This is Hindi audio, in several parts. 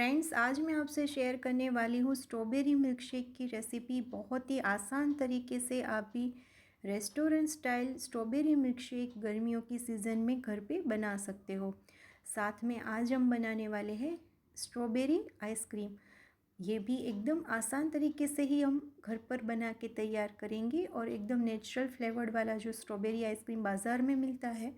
फ्रेंड्स, आज मैं आपसे शेयर करने वाली हूँ स्ट्रॉबेरी मिल्क शेक की रेसिपी। बहुत ही आसान तरीके से आप भी restaurant style strawberry milk shake गर्मियों की सीज़न में घर पे बना सकते हो। साथ में आज हम बनाने वाले हैं स्ट्रॉबेरी आइसक्रीम। ये भी एकदम आसान तरीके से ही हम घर पर बना के तैयार करेंगे और एकदम नेचुरल फ्लेवर्ड वाला जो स्ट्रॉबेरी आइसक्रीम बाज़ार में मिलता है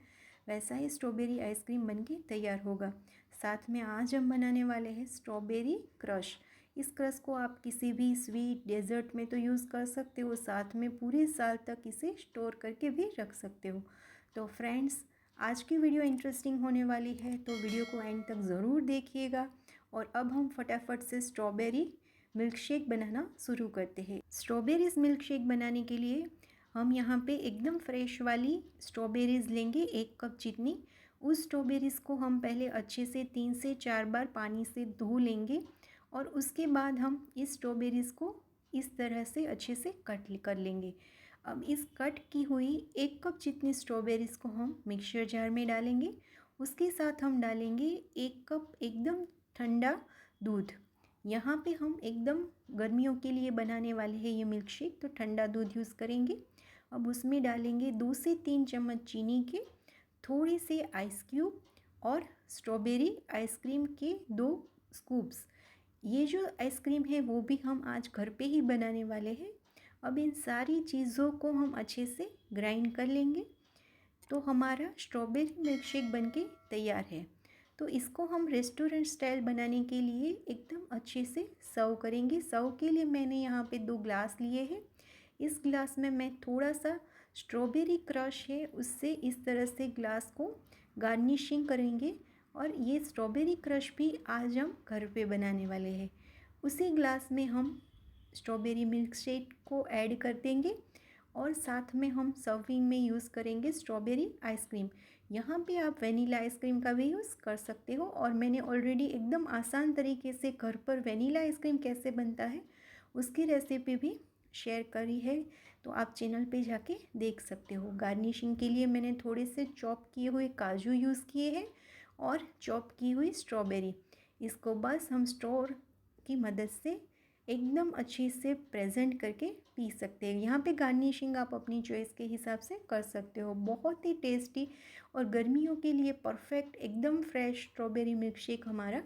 वैसा ही स्ट्रॉबेरी आइसक्रीम बनके तैयार होगा। साथ में आज हम बनाने वाले हैं स्ट्रॉबेरी क्रश। इस क्रश को आप किसी भी स्वीट डेजर्ट में तो यूज़ कर सकते हो, साथ में पूरे साल तक इसे स्टोर करके भी रख सकते हो। तो फ्रेंड्स, आज की वीडियो इंटरेस्टिंग होने वाली है, तो वीडियो को एंड तक ज़रूर देखिएगा। और अब हम फटाफट से स्ट्रॉबेरी मिल्क शेक बनाना शुरू करते हैं। स्ट्रॉबेरीज़ मिल्क शेक बनाने के लिए हम यहाँ पे एकदम फ्रेश वाली स्ट्रॉबेरीज़ लेंगे, 1 कप जितनी। उस स्ट्रॉबेरीज़ को हम पहले अच्छे से 3 से 4 बार पानी से धो लेंगे और उसके बाद हम इस स्ट्रॉबेरीज़ को इस तरह से अच्छे से कट कर लेंगे। अब इस कट की हुई 1 कप जितनी स्ट्रॉबेरीज़ को हम मिक्सर जार में डालेंगे। उसके साथ हम डालेंगे 1 कप एकदम ठंडा दूध। यहाँ पे हम एकदम गर्मियों के लिए बनाने वाले हैं ये मिल्क शेक, तो ठंडा दूध यूज़ करेंगे। अब उसमें डालेंगे 2 से 3 चम्मच चीनी के, थोड़े से आइस क्यूब और स्ट्रॉबेरी आइसक्रीम के 2 स्कूप्स। ये जो आइसक्रीम है वो भी हम आज घर पे ही बनाने वाले हैं। अब इन सारी चीज़ों को हम अच्छे से ग्राइंड कर लेंगे, तो हमारा स्ट्रॉबेरी मिल्क शेक बनके तैयार है। तो इसको हम रेस्टोरेंट स्टाइल बनाने के लिए एकदम अच्छे से सर्व करेंगे। सर्व के लिए मैंने यहाँ पे 2 ग्लास लिए हैं। इस ग्लास में मैं थोड़ा सा स्ट्रॉबेरी क्रश है उससे इस तरह से ग्लास को गार्निशिंग करेंगे। और ये स्ट्रॉबेरी क्रश भी आज हम घर पे बनाने वाले हैं। उसी ग्लास में हम स्ट्रॉबेरी मिल्क शेक को ऐड कर देंगे और साथ में हम सर्विंग में यूज़ करेंगे स्ट्रॉबेरी आइसक्रीम। यहाँ पे आप वेनिला आइसक्रीम का भी यूज़ कर सकते हो, और मैंने ऑलरेडी एकदम आसान तरीके से घर पर वेनिला आइसक्रीम कैसे बनता है उसकी रेसिपी भी शेयर करी है, तो आप चैनल पे जाके देख सकते हो। गार्निशिंग के लिए मैंने थोड़े से चॉप किए हुए काजू यूज़ किए हैं और चॉप की हुई स्ट्रॉबेरी। इसको बस हम स्टोर की मदद से एकदम अच्छे से प्रेजेंट करके पी सकते हैं। यहाँ पे गार्निशिंग आप अपनी चॉइस के हिसाब से कर सकते हो। बहुत ही टेस्टी और गर्मियों के लिए परफेक्ट एकदम फ्रेश स्ट्रॉबेरी मिल्क शेक हमारा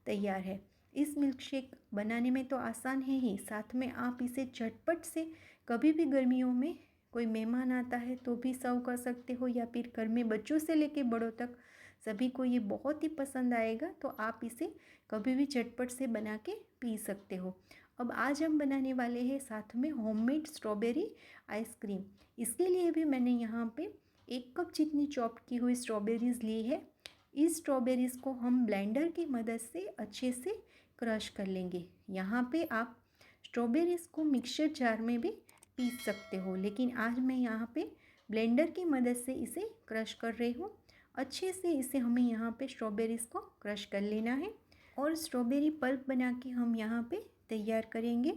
तैयार है। इस मिल्क शेक बनाने में तो आसान है ही, साथ में आप इसे झटपट से कभी भी गर्मियों में कोई मेहमान आता है तो भी सर्व कर सकते हो, या फिर घर में बच्चों से लेके बड़ों तक सभी को ये बहुत ही पसंद आएगा। तो आप इसे कभी भी झटपट से बना के पी सकते हो। अब आज हम बनाने वाले हैं साथ में होममेड स्ट्रॉबेरी आइसक्रीम। इसके लिए भी मैंने यहाँ पे 1 कप जितनी चॉप की हुई स्ट्रॉबेरीज़ ली है। इस स्ट्रॉबेरीज़ को हम ब्लेंडर की मदद से अच्छे से क्रश कर लेंगे। यहाँ पे आप स्ट्रॉबेरीज़ को मिक्सर जार में भी पीस सकते हो, लेकिन आज मैं यहाँ पे ब्लेंडर की मदद से इसे क्रश कर रही हूँ। अच्छे से इसे हमें यहाँ पे स्ट्रॉबेरीज़ को क्रश कर लेना है और स्ट्रॉबेरी पल्प बना के हम यहाँ पे तैयार करेंगे।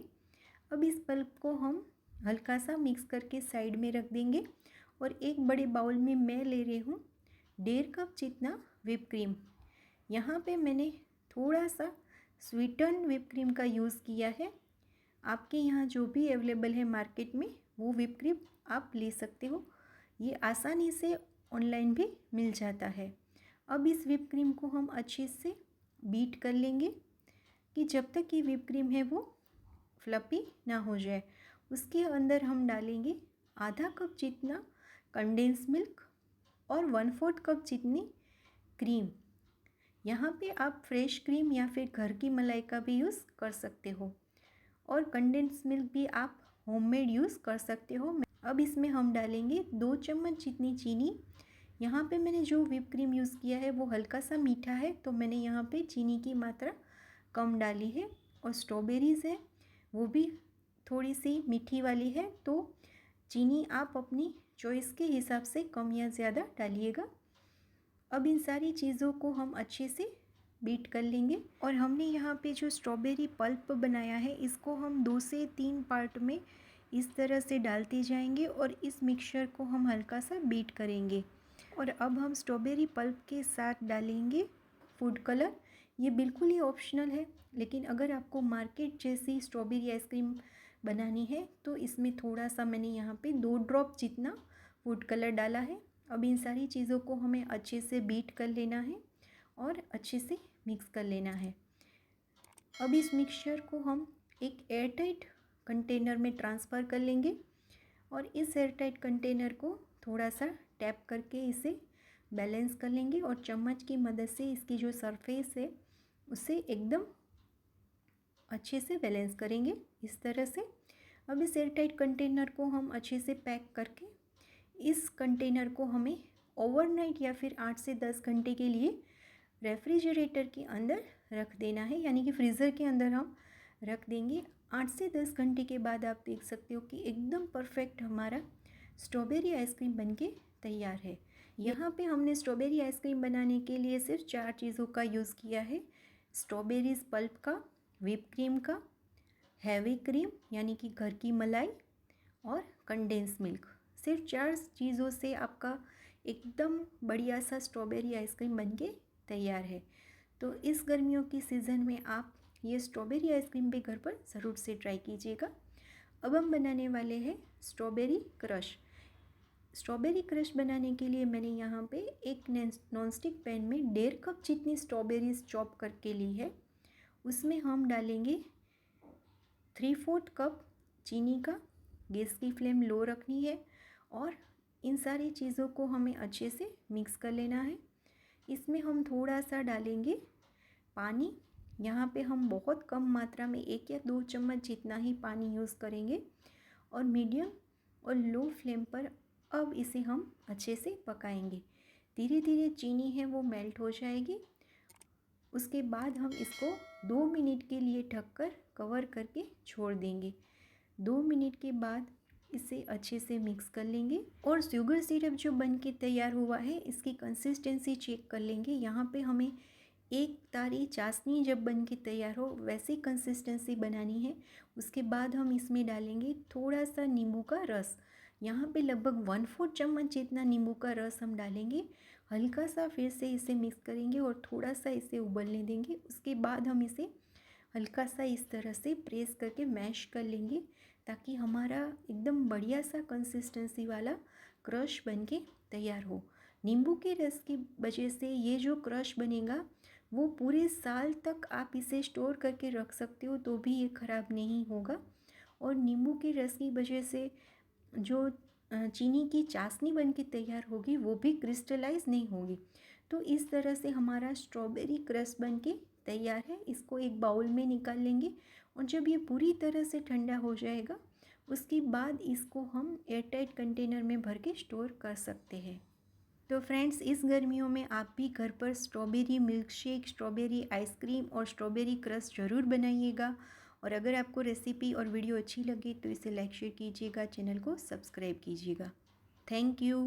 अब इस पल्प को हम हल्का सा मिक्स करके साइड में रख देंगे और एक बड़े बाउल में मैं ले रही हूँ 1.5 कप जितना व्हिप क्रीम। यहाँ पे मैंने थोड़ा सा स्वीटन व्हिप क्रीम का यूज़ किया है। आपके यहाँ जो भी अवेलेबल है मार्केट में वो व्हिप क्रीम आप ले सकते हो। ये आसानी से ऑनलाइन भी मिल जाता है। अब इस व्हिप क्रीम को हम अच्छे से बीट कर लेंगे कि जब तक ये व्हिप क्रीम है वो फ्लफ़ी ना हो जाए। उसके अंदर हम डालेंगे आधा कप जितना कंडेंस मिल्क और 1/4 कप जितनी क्रीम। यहाँ पे आप फ्रेश क्रीम या फिर घर की मलाई का भी यूज़ कर सकते हो, और कंडेंस मिल्क भी आप होममेड यूज़ कर सकते हो। अब इसमें हम डालेंगे 2 चम्मच जितनी चीनी। यहाँ पे मैंने जो व्हिप क्रीम यूज़ किया है वो हल्का सा मीठा है, तो मैंने यहाँ पे चीनी की मात्रा कम डाली है। और स्ट्रॉबेरीज़ है वो भी थोड़ी सी मीठी वाली है, तो चीनी आप अपनी चॉइस के हिसाब से कम या ज़्यादा डालिएगा। अब इन सारी चीज़ों को हम अच्छे से बीट कर लेंगे। और हमने यहाँ पे जो स्ट्रॉबेरी पल्प बनाया है इसको हम 2 से 3 पार्ट में इस तरह से डालते जाएंगे और इस मिक्सचर को हम हल्का सा बीट करेंगे। और अब हम स्ट्रॉबेरी पल्प के साथ डालेंगे फूड कलर। ये बिल्कुल ही ऑप्शनल है, लेकिन अगर आपको मार्केट जैसी स्ट्रॉबेरी आइसक्रीम बनानी है तो इसमें थोड़ा सा मैंने यहाँ पे 2 ड्रॉप जितना फूड कलर डाला है। अब इन सारी चीज़ों को हमें अच्छे से बीट कर लेना है और अच्छे से मिक्स कर लेना है। अब इस मिक्सचर को हम एक एयरटाइट कंटेनर में ट्रांसफ़र कर लेंगे और इस एयरटाइट कंटेनर को थोड़ा सा टैप करके इसे बैलेंस कर लेंगे और चम्मच की मदद से इसकी जो सरफेस है उसे एकदम अच्छे से बैलेंस करेंगे इस तरह से। अब इस एयरटाइट कंटेनर को हम अच्छे से पैक करके इस कंटेनर को हमें ओवरनाइट या फिर 8 से 10 घंटे के लिए रेफ्रिजरेटर के अंदर रख देना है, यानी कि फ्रीज़र के अंदर हम रख देंगे। 8 से 10 घंटे के बाद आप देख सकते हो कि एकदम परफेक्ट हमारा स्ट्रॉबेरी आइसक्रीम बनके तैयार है। यहाँ पे हमने स्ट्रॉबेरी आइसक्रीम बनाने के लिए सिर्फ 4 चीज़ों का यूज़ किया है। स्ट्रॉबेरीज पल्प का, व्हिप क्रीम का, हैवी क्रीम यानी कि घर की मलाई और कंडेंस मिल्क। सिर्फ 4 चीज़ों से आपका एकदम बढ़िया सा स्ट्रॉबेरी आइसक्रीम बनके तैयार है। तो इस गर्मियों की सीज़न में आप ये स्ट्रॉबेरी आइसक्रीम भी घर पर ज़रूर से ट्राई कीजिएगा। अब हम बनाने वाले हैं स्ट्रॉबेरी क्रश। स्ट्रॉबेरी क्रश बनाने के लिए मैंने यहाँ पे एक नॉनस्टिक पैन में 1.5 कप जितनी स्ट्रॉबेरीज चॉप करके ली है। उसमें हम डालेंगे 3/4 कप चीनी का। गैस की फ्लेम लो रखनी है और इन सारी चीज़ों को हमें अच्छे से मिक्स कर लेना है। इसमें हम थोड़ा सा डालेंगे पानी। यहाँ पे हम बहुत कम मात्रा में 1 या 2 चम्मच जितना ही पानी यूज़ करेंगे और मीडियम और लो फ्लेम पर अब इसे हम अच्छे से पकाएंगे। धीरे धीरे चीनी है वो मेल्ट हो जाएगी। उसके बाद हम इसको 2 मिनट के लिए ढककर कवर करके छोड़ देंगे। 2 मिनट के बाद इसे अच्छे से मिक्स कर लेंगे और शुगर सिरप जो बन के तैयार हुआ है इसकी कंसिस्टेंसी चेक कर लेंगे। यहाँ पे हमें एक तारी चाशनी जब बन के तैयार हो वैसी कंसिस्टेंसी बनानी है। उसके बाद हम इसमें डालेंगे थोड़ा सा नींबू का रस। यहाँ पे लगभग 1/4 चम्मच जितना नींबू का रस हम डालेंगे। हल्का सा फिर से इसे मिक्स करेंगे और थोड़ा सा इसे उबलने देंगे। उसके बाद हम इसे हल्का सा इस तरह से प्रेस करके मैश कर लेंगे ताकि हमारा एकदम बढ़िया सा कंसिस्टेंसी वाला क्रश बनके तैयार हो। नींबू के रस की वजह से ये जो क्रश बनेगा वो पूरे साल तक आप इसे स्टोर करके रख सकते हो तो भी ये ख़राब नहीं होगा। और नींबू के रस की वजह से जो चीनी की चाशनी बनके तैयार होगी वो भी क्रिस्टलाइज नहीं होगी। तो इस तरह से हमारा स्ट्रॉबेरी क्रश बनके तैयार है। इसको एक बाउल में निकाल लेंगे और जब ये पूरी तरह से ठंडा हो जाएगा उसके बाद इसको हम एयरटाइट कंटेनर में भर के स्टोर कर सकते हैं। तो फ्रेंड्स, इस गर्मियों में आप भी घर पर strawberry milk shake, strawberry ice cream और स्ट्रॉबेरी क्रश ज़रूर बनाइएगा। और अगर आपको रेसिपी और वीडियो अच्छी लगी तो इसे लाइक शेयर कीजिएगा, चैनल को सब्सक्राइब कीजिएगा। Thank you.